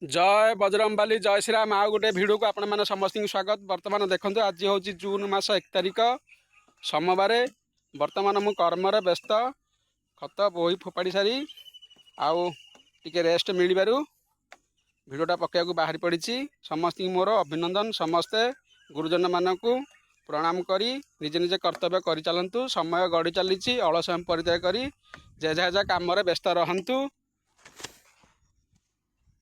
जय बजरंगबली जय श्री राम। आउ गोटे भिडियो को आपण मैंने समस्त स्वागत। बर्तमान देखो आज हूँ जून मास 1 तारिख सोमवार। बर्तमान मु कर्म व्यस्त खत बोई फोपाड़ी सारी आउ टिके रेस्ट मिलू भिडटा पकड़ा बाहरी पड़ी। समस्त मोर अभिनंदन। समस्ते गुरुजन मानक प्रणाम करी निजे निजे कर्तव्य कर चलतु। समय गड़ी चली अलस परित्याग करी जे जा कम व्यस्त रहतु।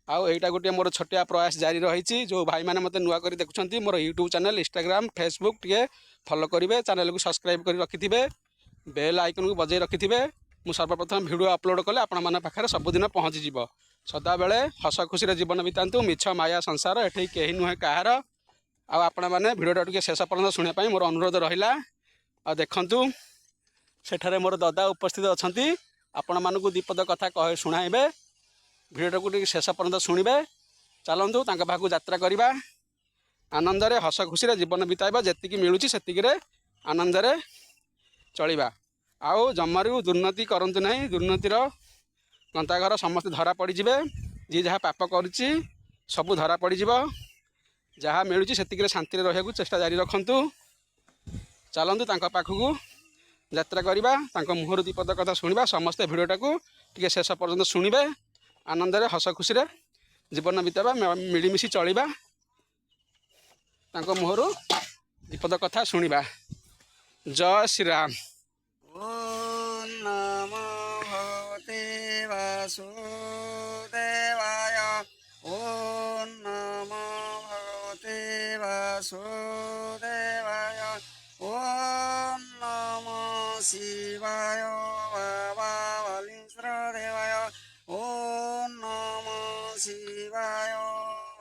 आउ एटा गोटे मोर छोटिया प्रयास जारी रही। जो भाई मैंने मत नुआ कर देखुं मोर यूट्यूब चैनल इंस्टाग्राम फेसबुक टे फॉलो करेंगे। चैनल को सब्सक्राइब कर रखि बेल आइकन को बजाई रखि मु सर्वप्रथम वीडियो अपलोड कले आपण पाखे सबुदिन पहुँची सदा बेले हस खुशी जीवन बितातु। मिछ माया संसार एठी कहीं नुहे कहार। आपण मैंने भिडटा टे शेष पर्यटन शुणापी मोर अनुरोध रहा। आ देखु सेठारे मोर दादा उपस्थित अच्छा आपण मानक दीपद कथा कह शुणाइबे। भिडटा को शेष पर्यटन शुणे चलतु पाखक यात्रा करवा आनंद हस खुशी जीवन बिताइबा। जी मिलूँ से आनंद चलवा। आउ जमारू दुर्नीति करतु ना। दुर्नीतिर गंताघर समस्त धरा पड़े। जी जहाँ पाप कर सबू धरा पड़ जहाँ मिलूँ से शांति रहा चेष्टा जारी रखु। चलतु पाखक यात्रा करवा मुहर दीपद कथा शुणा। समस्ते भिडटा को टे शेष पर्यटन शुणे आनंद हस खुशी जीवन बितावा मिलमिशि चलवा। मुहर दीपद कथा शुणा। जय श्री राम। ओम नमो भगवते वासुदेवाय। ओम नमो भगवते वासुदेवाय। ओम नमो शिवाय बाबा बलिश्रदेवाय। ओम नमो शिवाय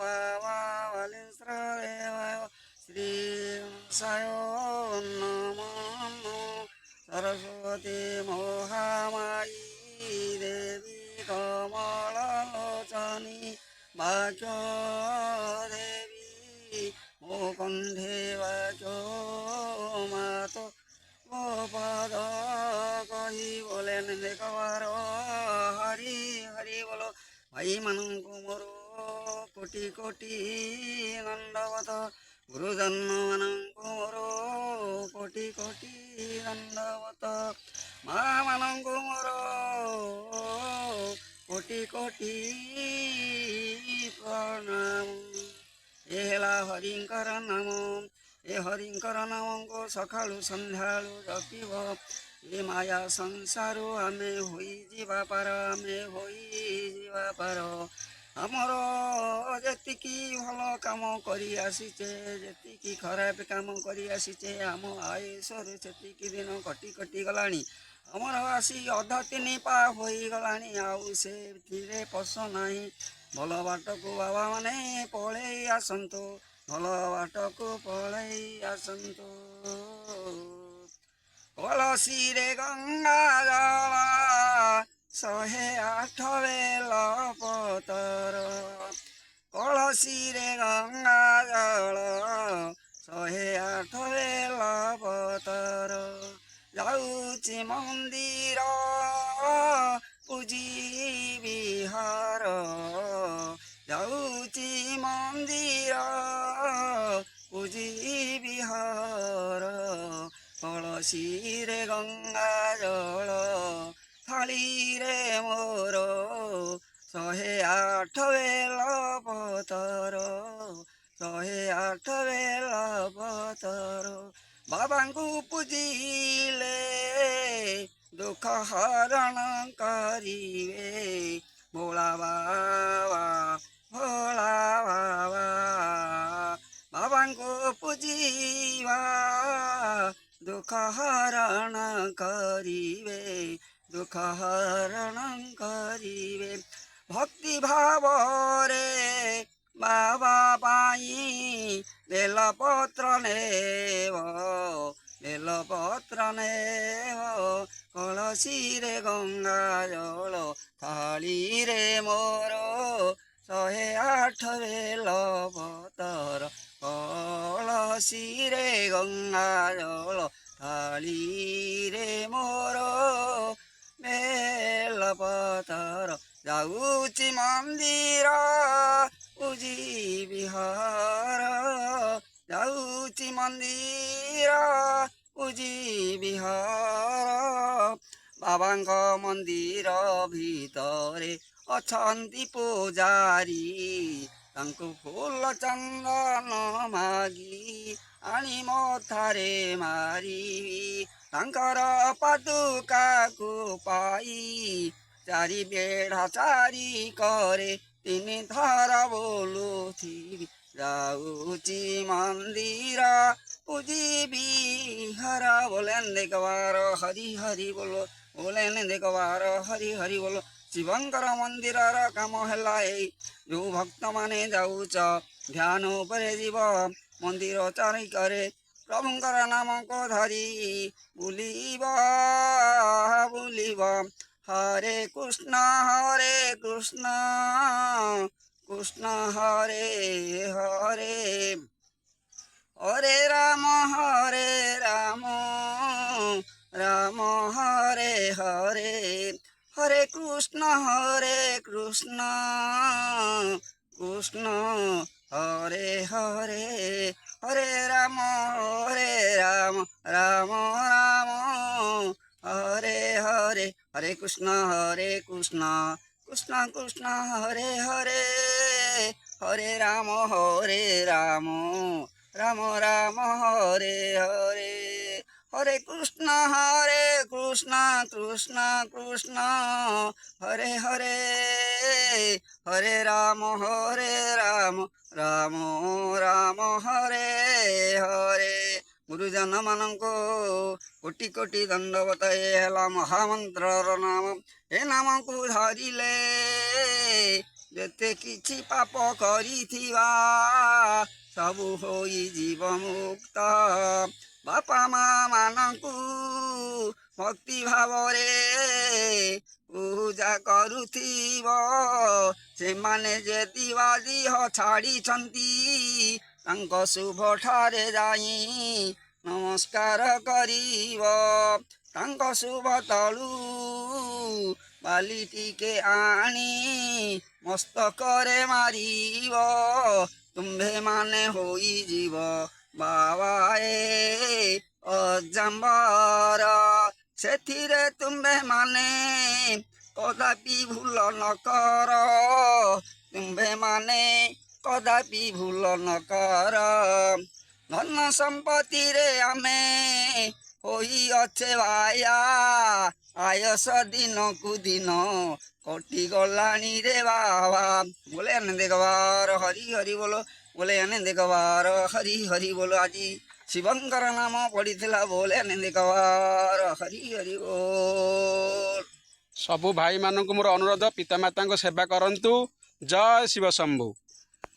बाबा बलिश्रदेवाय। श्री साय नमो सरस्वती मोहामायी देवी कमलोचनी वाक्य देवी मो कंठे वाक्य मातो गोपद कही बोले देखबार हरि हरि बोलो। भाई मानक मोर कोटि कोटि दंडवत। गुरुजन मानक मोर कोटि कोटि दंडवत। माँ मानक मोर कोटि कोटि प्रणाम। ए हेला हरिंकर नाम। ए हरिंकर नाम को सकाळु संध्याळु जपिब। ए माया संसार आमे होई जीवा पार। आमे होई जीवा पार। आमर जेतिकी भल काम करी आसीचे जेतिकी खराब काम करी आसीचे आम आयुषर सेतिकी दिन कटि कटि गलानी। आमर आसी अध 3 पा होई गलानी। आउ से धीरे पस नाही। भल बाट को बाबा माने पळै आसंतो। भल बाट को पळै आसंतो। कलसी रे गंगा जल 108 बेल पतर। कलसी रे गंगा जल 108 बेल पतर। जाऊची मंदिर पूजी विहार। जाऊची मंदिर पूजी विहार। कलसी रे गंगा जल थाली रे मोर 108 बेल पतर। 108 बेल पतर। बाबा को पूजिले दुख हरण करिवे। भोला बाबा भोला बाबा। बाबा को पूजिवा दुख हरण करिवे। दुख हरण करिवे। भक्ति भाव रे बाबा पाई बेल पत्र नेव। बेल पत्र नेव। कलसी रे गंगा जल थाली रे मोर 108 बेल पतर। कलसी रे गंगा जल थाली रे मोर बेल पतर। जाऊची मंदिर ମନ୍ଦିର ପୂଜି ବିହାର ବାବାଙ୍କ ମନ୍ଦିର ଭିତରେ ଅଛନ୍ତି ପୂଜାରୀ ତାଙ୍କୁ ଫୁଲ ଚନ୍ଦନ ମାଗି ଆଣି ମଥାରେ ମାରି ତାଙ୍କର ପାଦୁକାକୁ ପାଇ ଚାରି ବେଢ଼ା ଚାରି କରେ ତିନି ଥର ବୋଲୁଥିବି ଯାଉଛି ମନ୍ଦିର ପୂଜିବି ହର ବୋଲେନ୍ ଦେଖବାର ହରି ହରି ବୋଲ ବୋଲେନ୍ ଦେଖବାର ହରି ହରି ବୋଲ ଶିବଙ୍କର ମନ୍ଦିରର କାମ ହେଲା ଏଇ ଯେଉଁ ଭକ୍ତମାନେ ଯାଉଛ ଧ୍ୟାନ ଉପରେ ଯିବ ମନ୍ଦିର ଚାରିକରେ ପ୍ରଭୁଙ୍କର ନାମକୁ ଧରି ବୁଲିବ ବୁଲିବ ହରେ କୃଷ୍ଣ କୃଷ୍ଣ ହରେ ହରେ ହରେ ରାମ ରାମ ହରେ ହରେ হরে কৃষ্ণ কৃষ্ণ হরে হরে হরে রাম রাম রাম হরে হরে হরে কৃষ্ণ কৃষ্ণ কৃষ্ণ হরে হরে হরে রাম রাম রাম হরে হরে হরে কৃষ্ণ কৃষ্ণ হরে হরে হরে রাম রাম রাম হরে হরে গুরুজন ମାନଙ୍କୁ କୋଟି କୋଟି ଦଣ୍ଡବତ ଏ ହେଲା ମହାମନ୍ତ୍ରର ନାମ ଏ ନାମକୁ ଧରିଲେ ଯେତେ କିଛି ପାପ କରିଥିବା ସବୁ ହୋଇଯିବ ମୁକ୍ତ ବାପା ମା ମାନଙ୍କୁ ଭକ୍ତି ଭାବରେ ପୂଜା କରୁଥିବ ସେମାନେ ଯେ ଦିହ ଛାଡ଼ିଛନ୍ତି ତାଙ୍କ ଶୁଭଠାରେ ଯାଇ ନମସ୍କାର କରିବ ତାଙ୍କ ଶୁଭ ତଳୁ ବାଲି ଟିକେ ଆଣି ମସ୍ତକରେ ମାରିବ ତୁମ୍ଭେମାନେ ହୋଇଯିବ ବାବା ଅଜାମ୍ବର ସେଥିରେ ତୁମ୍ଭେମାନେ କଦାପି ଭୁଲ ନ କର ତୁମ୍ଭେମାନେ କଦାପି ଭୁଲ ନ କର ଧନ ସମ୍ପତ୍ତିରେ ଆମେ ହୋଇଅଛେ ବାୟା ଆୟସ ଦିନକୁ ଦିନ କଟି ଗଲାଣି ରେ ବାବା ବୋଲେ ଆନନ୍ଦ ଗବାର ହରି ହରି ବୋଲ ବୋଲେ ଆନନ୍ଦ ଗବାର ହରି ହରି ବୋଲ ଆଜି ଶିବଙ୍କର ନାମ ପଡ଼ିଥିଲା ବୋଲେ ଆନନ୍ଦ ଗବାର ହରି ହରି ବୋଲ ସବୁ ଭାଇମାନଙ୍କୁ ମୋର ଅନୁରୋଧ ପିତାମାତାଙ୍କ ସେବା କରନ୍ତୁ ଜୟ ଶିବ ଶମ୍ଭୁ।